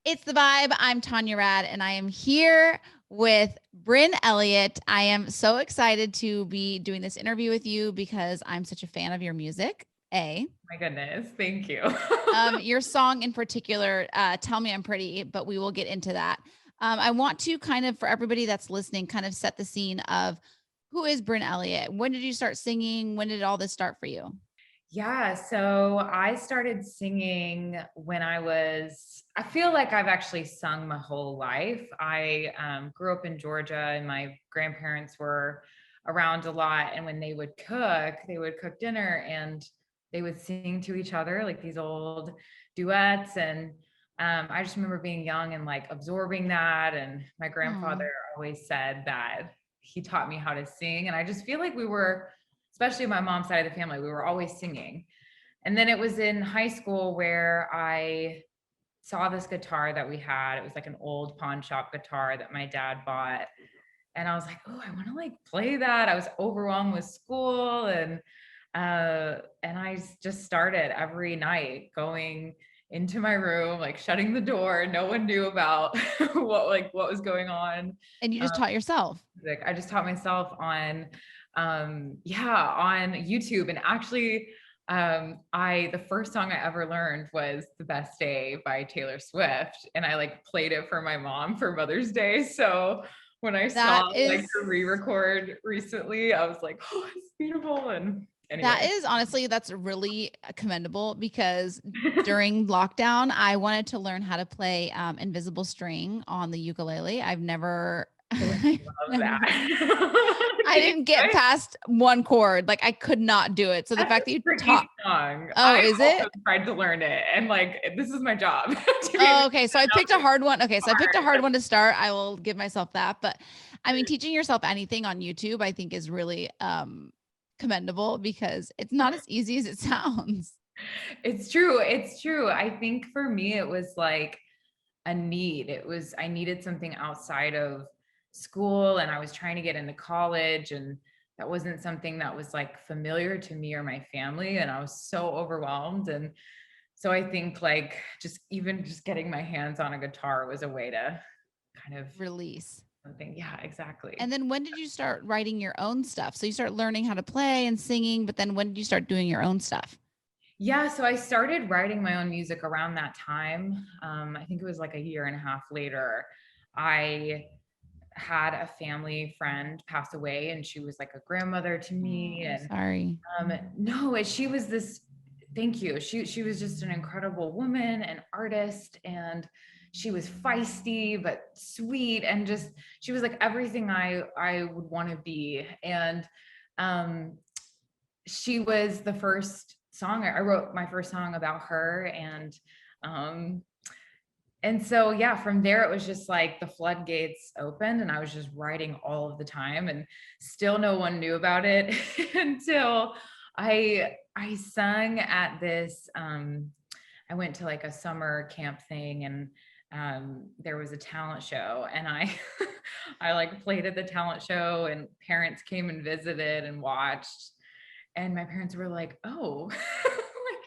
It's the vibe. I'm Tanya Rad, and I am here with Brynn Elliott. I am so excited to be doing this interview with you because I'm such a fan of your music. My goodness, thank you. Your song in particular, "Tell Me I'm Pretty," but we will get into that. I want to kind of, for everybody that's listening, kind of set the scene of who is Brynn Elliott. When did you start singing? When did all this start for you? Yeah, so I started singing when I feel like I've actually sung my whole life. I grew up in Georgia and my grandparents were around a lot. And when they would cook dinner and they would sing to each other like these old duets. And I just remember being young and like absorbing that. And my Oh, grandfather always said that he taught me how to sing. And I just feel like we were, especially my mom's side of the family, we were always singing. And then it was in high school where I saw this guitar that we had. It was like an old pawn shop guitar that my dad bought. And I was like, oh, I want to like play that. I was overwhelmed with school and I just started every night going into my room, like shutting the door. No one knew about what was going on. and you just taught yourself. Music. I just taught myself on on YouTube. And actually I the first song I ever learned was The Best Day by Taylor Swift. And I like played it for my mom for Mother's Day. So when I saw That like is the re-record recently, I was like, oh, it's beautiful. And That anyway. is honestly, that's really commendable because during lockdown, I wanted to learn how to play invisible string on the ukulele. I've never, I I've love never, that. I Can you didn't get try? past one chord. Like I could not do it. So the That's fact a that you tricky taught, song. oh, I is also it? tried to learn it, and like this is my job to be able Oh, to okay. do So I it. picked a hard one. Okay. So I picked a Hard. hard one to start. I will give myself that. But I mean, teaching yourself anything on YouTube, I think is really commendable because it's not as easy as it sounds. It's true. It's true. I think for me, it was like a need. I needed something outside of school, and I was trying to get into college, and that wasn't something that was like familiar to me or my family. And I was so overwhelmed. And so I think like just getting my hands on a guitar was a way to kind of Release. something. Yeah, And exactly. then when did you start writing your own stuff? So you start learning how to play and singing, but then when did you start doing your own stuff? Yeah, so I started writing my own music around that time. I think it was like a year and a half later. I had a family friend pass away, and she was like a grandmother to Oh, me. I'm And sorry. no, she was this. Thank you. She was just an incredible woman, an artist, and she was feisty but sweet, and just she was like everything I would want to be. And um, she was the first song I wrote my first song about her. Um and so yeah, from there it was just like the floodgates opened, and I was just writing all of the time, and still no one knew about it until I sung at this I went to like a summer camp thing, and there was a talent show, and I I like played at the talent show, and parents came and visited and watched. And my parents were like, oh, like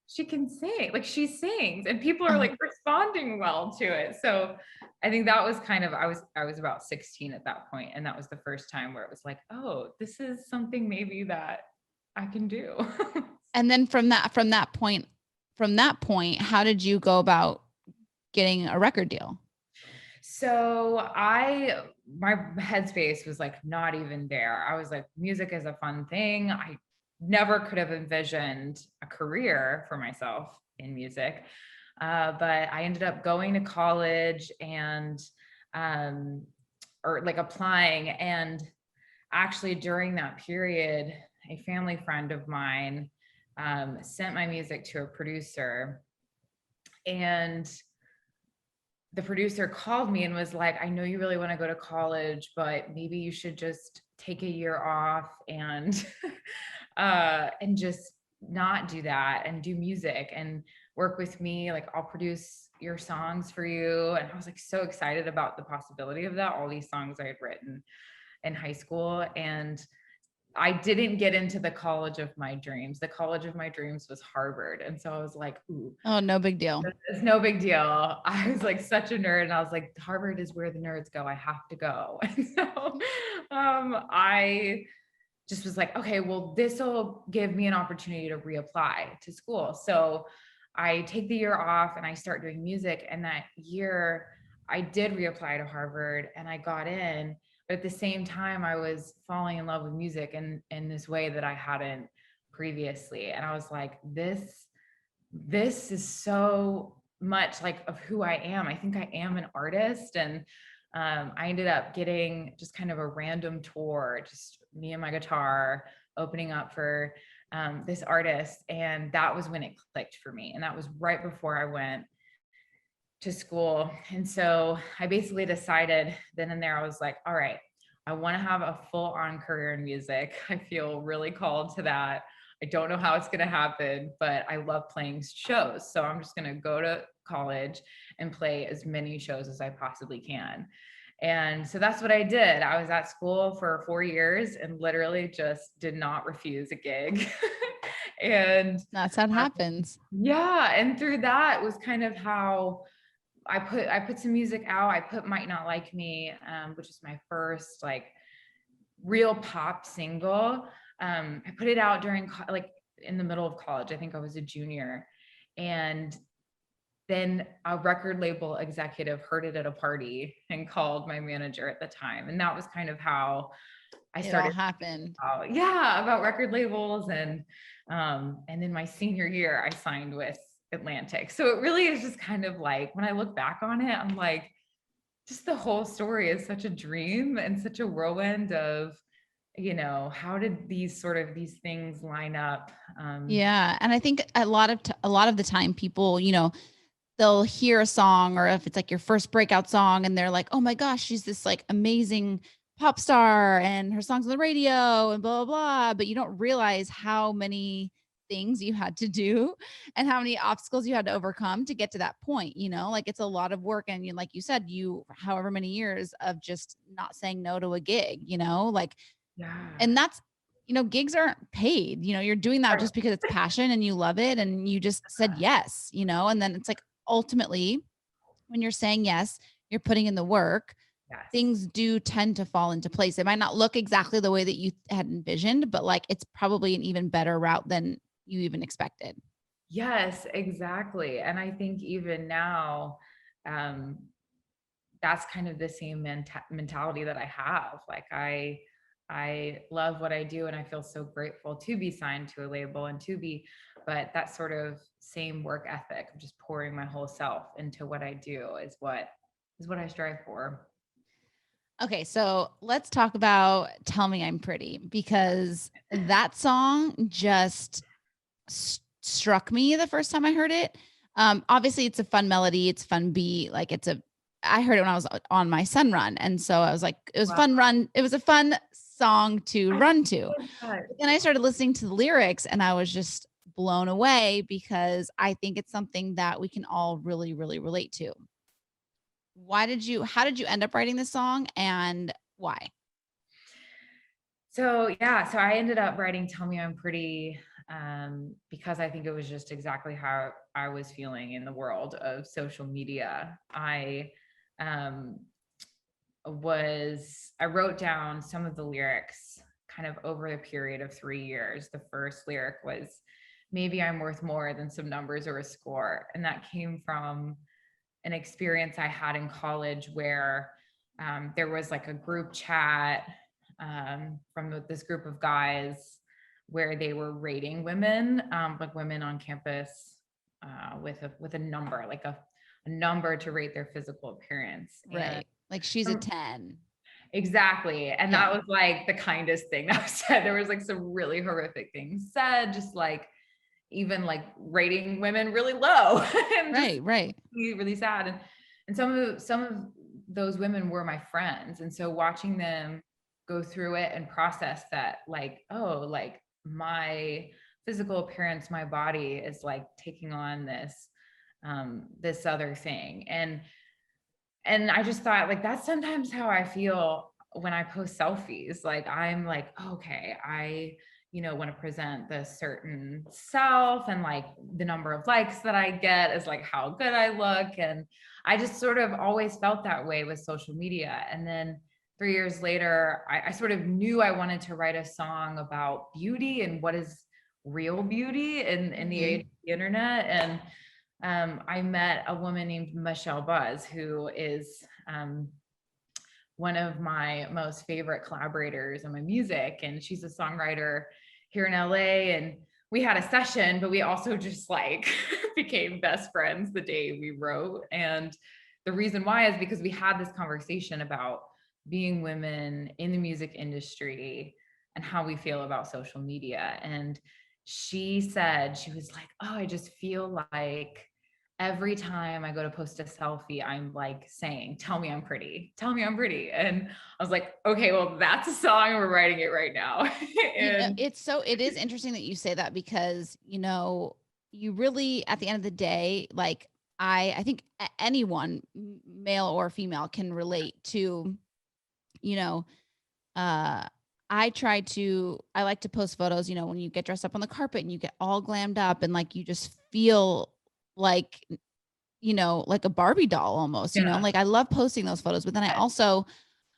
she can sing, like she sings, and people are Uh, like responding well to it. So I think that was kind of I was about 16 at that point, and that was the first time where it was like, oh, this is something maybe that I can do. and then from that point, how did you go about getting a record deal? So my headspace was like not even there. I was like, music is a fun thing. I never could have envisioned a career for myself in music. But I ended up going to college and um, or like applying. And actually during that period, a family friend of mine sent my music to a producer, and the producer called me and was like, I know you really want to go to college, but maybe you should just take a year off and just not do that and do music and work with me. Like I'll produce your songs for you. And I was like so excited about the possibility of that. All these songs I had written in high school. And I didn't get into the college of my dreams. The college of my dreams was Harvard. And so I was like, ooh, Oh, no big deal. it's no big deal. I was like such a nerd. And I was like, Harvard is where the nerds go. I have to go. And so I just was like, okay, well, this will give me an opportunity to reapply to school. So I take the year off and I start doing music. And that year I did reapply to Harvard and I got in. But at the same time, I was falling in love with music in this way that I hadn't previously. And I was like, this is so much like of who I am. I think I am an artist. And I ended up getting just kind of a random tour, just me and my guitar opening up for this artist. And that was when it clicked for me. And that was right before I went to school. And so I basically decided then and there, I was like, all right, I want to have a full on career in music. I feel really called to that. I don't know how it's going to happen, but I love playing shows. So I'm just going to go to college and play as many shows as I possibly can. And so that's what I did. I was at school for 4 years and literally just did not refuse a gig. And That's how it happens. yeah, and through that was kind of how I put some music out. I put Might Not Like Me, which is my first like real pop single. I put it out during like in the middle of college. I think I was a junior. And then a record label executive heard it at a party and called my manager at the time. And that was kind of how I started. It all happened. About record labels. And then my senior year, I signed with Atlantic. So it really is just kind of like, when I look back on it, I'm like, just the whole story is such a dream and such a whirlwind of, how did these things line up? Yeah. And I think a lot of the time people, they'll hear a song, or if it's like your first breakout song and they're like, oh my gosh, she's this like amazing pop star and her songs on the radio and blah, blah, blah. But you don't realize how many things you had to do and how many obstacles you had to overcome to get to that point, like it's a lot of work. And like you said, however many years of just not saying no to a gig, like, Yeah. and that's, gigs aren't paid, you're doing that just because it's passion and you love it. And you just said yes, and then it's like, ultimately, when you're saying yes, you're putting in the work. Yes. Things do tend to fall into place. It might not look exactly the way that you had envisioned, but like it's probably an even better route than you even expected. Yes, exactly. And I think even now, that's kind of the same mentality that I have. Like I love what I do and I feel so grateful to be signed to a label and but that sort of same work ethic of just pouring my whole self into what I do is what I strive for. Okay, so let's talk about Tell Me I'm Pretty, because that song just struck me the first time I heard it. Obviously it's a fun melody, it's fun beat, like I heard it when I was on my sun run. And so I was like, it was fun run. It was a fun song to run to. And I started listening to the lyrics and I was just blown away because I think it's something that we can all really, really relate to. How did you end up writing this song and why? So I ended up writing Tell Me I'm Pretty because I think it was just exactly how I was feeling in the world of social media. I wrote down some of the lyrics kind of over the period of 3 years. The first lyric was, maybe I'm worth more than some numbers or a score. And that came from an experience I had in college where there was like a group chat from this group of guys where they were rating women, like women on campus with a number, like a number to rate their physical appearance. Right. And like she's a 10. Exactly. And that was like the kindest thing that was said. There was like some really horrific things said, just like even like rating women really low. And right. Really, really sad. And some of those women were my friends. And so watching them go through it and process that, like, oh, like my physical appearance, my body is like taking on this other thing. And I just thought, like, that's sometimes how I feel when I post selfies, like I'm like, okay, I, want to present this certain self, and like the number of likes that I get is like how good I look. And I just sort of always felt that way with social media. And then 3 years later, I sort of knew I wanted to write a song about beauty and what is real beauty in the age of the internet. And I met a woman named Michelle Buzz, who is one of my most favorite collaborators on my music. And she's a songwriter here in LA. And we had a session, but we also just like became best friends the day we wrote. And the reason why is because we had this conversation about being women in the music industry and how we feel about social media. And she said, she was like, oh, I just feel like every time I go to post a selfie, I'm like saying, tell me I'm pretty, tell me I'm pretty. And I was like, okay, well, that's a song. We're writing it right now. And It is interesting that you say that because, you really, at the end of the day, like I think anyone, male or female, can relate to, you know, uh, I like to post photos, when you get dressed up on the carpet and you get all glammed up and like you just feel like, like a Barbie doll almost, yeah, like I love posting those photos, but then I also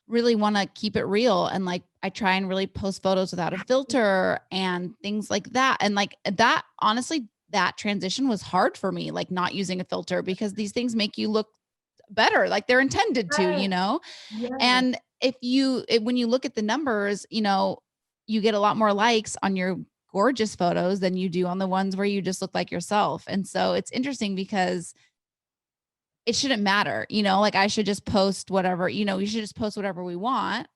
really want to keep it real. And like, I try and really post photos without a filter and things like that. And like that, honestly, that transition was hard for me, like not using a filter, because these things make you look better, like they're intended to, right. Yes. and when you look at the numbers, you get a lot more likes on your gorgeous photos than you do on the ones where you just look like yourself. And so it's interesting because it shouldn't matter, like I should just post whatever, we should just post whatever we want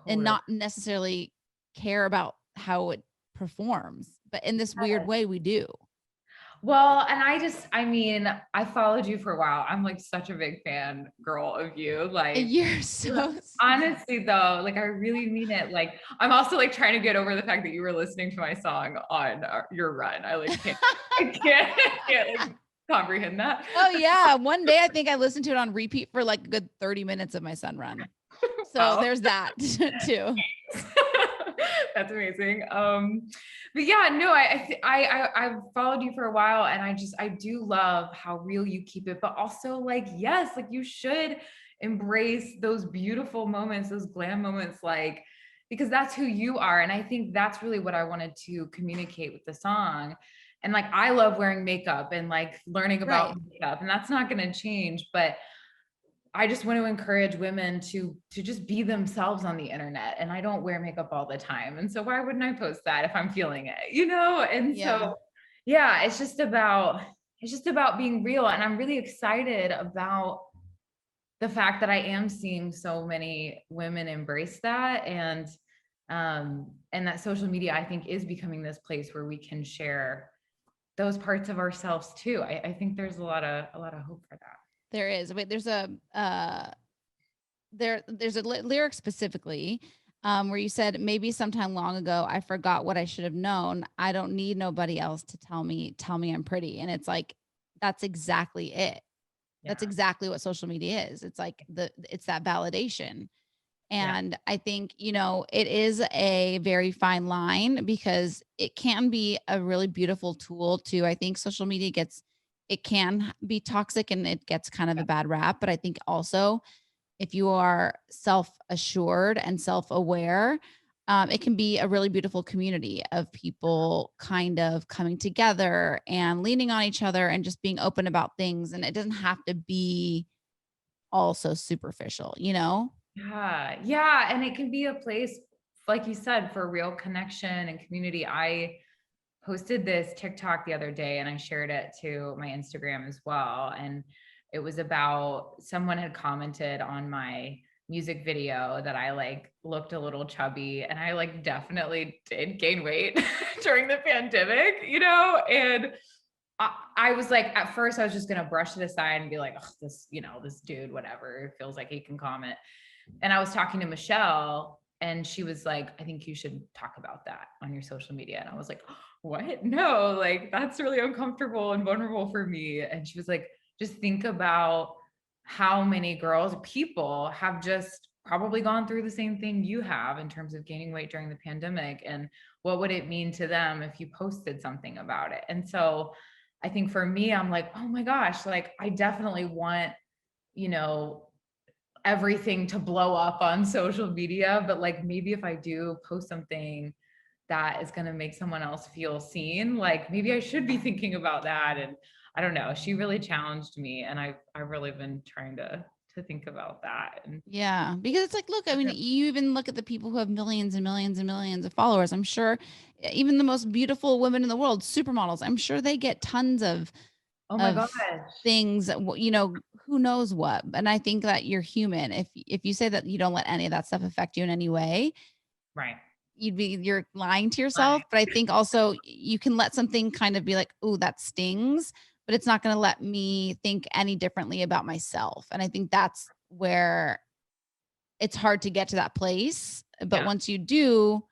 and Totally. not necessarily care about how it performs. But in this weird way, we do. Well, and I mean, I followed you for a while. I'm like such a big fan girl of you. And Like, you're so sweet. honestly though, like I really mean it. Like, I'm also like trying to get over the fact that you were listening to my song on your run. I like can't, I can't like comprehend that. Oh yeah. One day I think I listened to it on repeat for like a good 30 minutes of my sun run. So Wow. there's that too. That's amazing. But yeah, no, I've followed you for a while, and I do love how real you keep it, but also like, yes, like you should embrace those beautiful moments, those glam moments, like, because that's who you are. And I think that's really what I wanted to communicate with the song. And like, I love wearing makeup and like learning Right. about makeup, and that's not going to change, but I just want to encourage women to just be themselves on the internet. And I don't wear makeup all the time. And so why wouldn't I post that if I'm feeling it, And Yeah. so yeah, it's just about being real. And I'm really excited about the fact that I am seeing so many women embrace that. And that social media, I think, is becoming this place where we can share those parts of ourselves too. I think there's a lot of hope for that. There is. Wait, there's a lyric specifically where you said, maybe sometime long ago I forgot what I should have known. I don't need nobody else to tell me I'm pretty. And it's like that's exactly it. That's Yeah. exactly what social media is. It's like it's that validation. Yeah. And I think, it is a very fine line because it can be a really beautiful tool too. I think social media it can be toxic and it gets kind of a bad rap. But I think also if you are self assured and self aware, it can be a really beautiful community of people kind of coming together and leaning on each other and just being open about things. And it doesn't have to be also superficial, you know? Yeah, yeah, and it can be a place, like you said, for real connection and community. I posted this TikTok the other day and I shared it to my Instagram as well. And it was about someone had commented on my music video that I like looked a little chubby, and I like definitely did gain weight during the pandemic, and I was like, at first, I was just gonna brush it aside and be like, oh, this dude, whatever, feels like he can comment. And I was talking to Michelle, and she was like, I think you should talk about that on your social media. And I was like, what? No, like that's really uncomfortable and vulnerable for me. And she was like, just think about how many girls, people have just probably gone through the same thing you have in terms of gaining weight during the pandemic, and what would it mean to them if you posted something about it? And so I think for me, I'm like, oh my gosh, like I definitely want, you know, everything to blow up on social media, but like maybe if I do post something that is going to make someone else feel seen, like maybe I should be thinking about that. And I don't know, she really challenged me, and I've really been trying to think about that. And Yeah, because it's like, look, I mean, you even look at the people who have millions and millions and millions of followers. I'm sure even the most beautiful women in the world, supermodels, I'm sure they get tons oh my of gosh, things, you know, who knows what. And I think that you're human. If you say that you don't let any of that stuff affect you in any way, right, you're lying to yourself. right, But I think also you can let something kind of be like, oh, that stings, but it's not going to let me think any differently about myself. And I think that's where it's hard to get to that place. But yeah, once you do,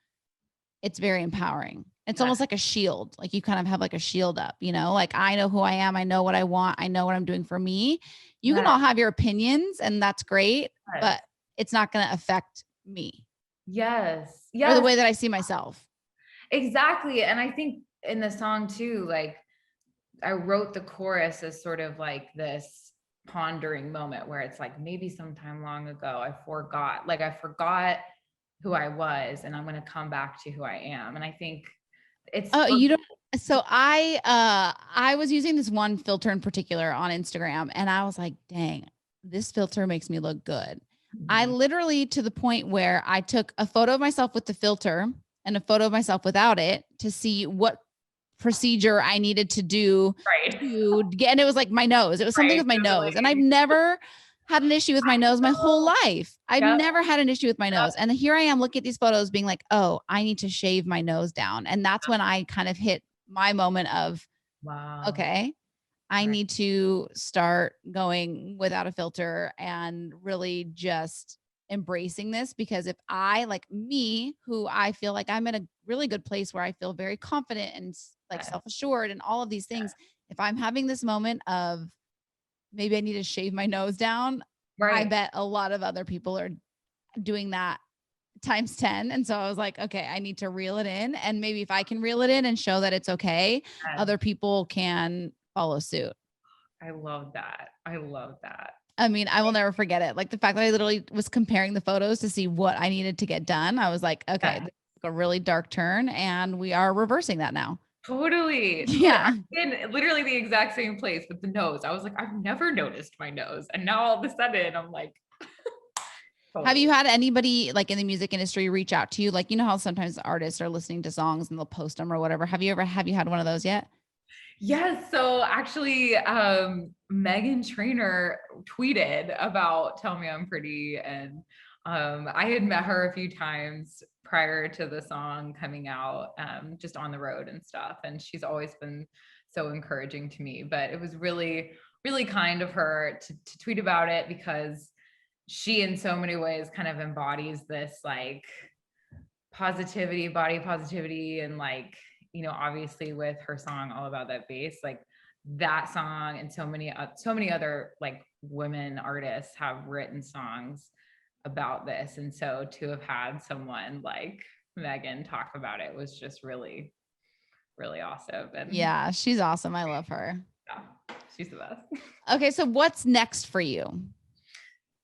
it's very empowering. It's yeah, almost like a shield. Like you kind of have like a shield up, you know, like I know who I am. I know what I want. I know what I'm doing for me. You can yeah, all have your opinions and that's great, yes, but it's not going to affect me yes, or the yes, way that I see myself. exactly. And I think in the song too, like I wrote the chorus as sort of like this pondering moment where it's like maybe sometime long ago I forgot who I was, and I'm going to come back to who I am. And I think it's Oh, for you don't. So I was using this one filter in particular on Instagram and I was like, dang, this filter makes me look good. I Mhm. literally to the point where I took a photo of myself with the filter and a photo of myself without it to see what procedure I needed to do Right, to get, and it was like my nose. It was something right, with my nose. And I've totally. never had an issue with my nose my whole Oh, life. I've yep, never had an issue with my yep. nose. And here I am looking at these photos being like, oh, I need to shave my nose down. And that's when I kind of hit my moment of, Wow. okay, I Right. need to start going without a filter and really just embracing this because if I like me, who I feel like I'm in a really good place where I feel very confident and like Yes. self-assured and all of these things, if I'm having this moment of maybe I need to shave my nose down, I Right. bet a lot of other people are doing that times 10. And so I was like, okay, I need to reel it in. And maybe if I can reel it in and show that it's okay, Yes. other people can follow suit. I love that. I love that. I mean, I will never forget it. Like the fact that I literally was comparing the photos to see what I needed to get done. I was like, okay, Yeah, this is a really dark turn and we are reversing that now. totally. Totally. Yeah. I'm in literally the exact same place with the nose. I was like, I've never noticed my nose. And now all of a sudden I'm like, Have totally. you had anybody like in the music industry reach out to you? Like, you know how sometimes artists are listening to songs and they'll post them or whatever. Have you had one of those yet? Yes. So actually, Megan Trainor tweeted about Tell Me I'm Pretty. And I had met her a few times prior to the song coming out, just on the road and stuff. And she's always been so encouraging to me. But it was really, really kind of her to tweet about it because she, in so many ways, kind of embodies this like positivity, body positivity, and like, obviously with her song All About That Bass, like that song and so many other like women artists have written songs about this. And so to have had someone like Megan talk about it was just really, really awesome. And Yeah, she's awesome. I love her. yeah, she's the best. Okay, so what's next for you?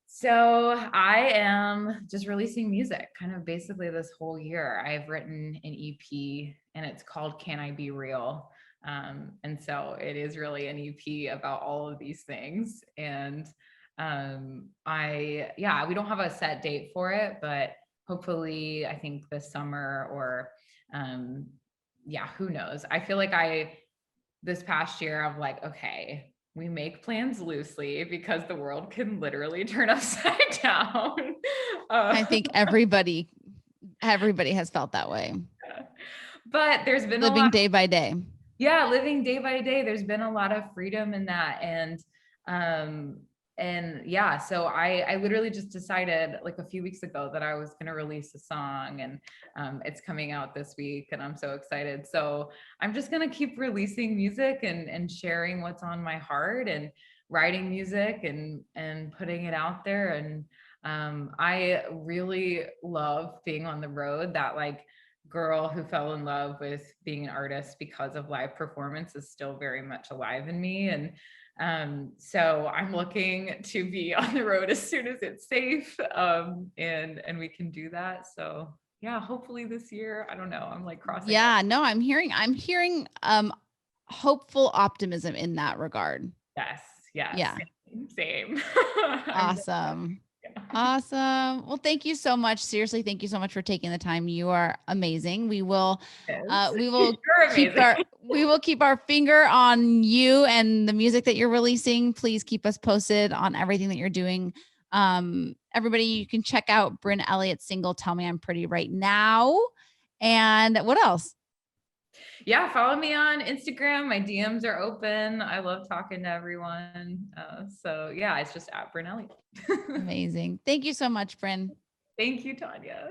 So I am just releasing music kind of basically this whole year. I've written an EP and it's called Can I Be Real? And so it is really an EP about all of these things. And yeah, we don't have a set date for it, but hopefully I think this summer or yeah, who knows? I feel like this past year, I'm like, okay, we make plans loosely because the world can literally turn upside down. I think everybody has felt that way. But there's been a Living lot, day by day. yeah, living day by day. There's been a lot of freedom in that. Um, and yeah, so I literally just decided like a few weeks ago that I was going to release a song, and it's coming out this week and I'm so excited. So I'm just going to keep releasing music and sharing what's on my heart and writing music and putting it out there. And I really love being on the road. That like girl who fell in love with being an artist because of live performance is still very much alive in me. And so I'm looking to be on the road as soon as it's safe, and we can do that. So yeah, hopefully this year. I don't know. I'm like crossing. Yeah, no, I'm hearing hopeful optimism in that regard. Yes, yes, Yeah. same. I'm Awesome. yeah. Awesome. Well, thank you so much. Seriously, thank you so much for taking the time. You are amazing. We will Yes. we will You're keep amazing. our finger on you and the music that you're releasing. Please keep us posted on everything that you're doing. Everybody, you can check out Brynn Elliott's single Tell Me I'm Pretty right now. And what else? Yeah, follow me on Instagram. My DMs are open. I love talking to everyone. So yeah, it's just at Brynn Elliott. Amazing. Thank you so much, Brynn. Thank you, Tanya.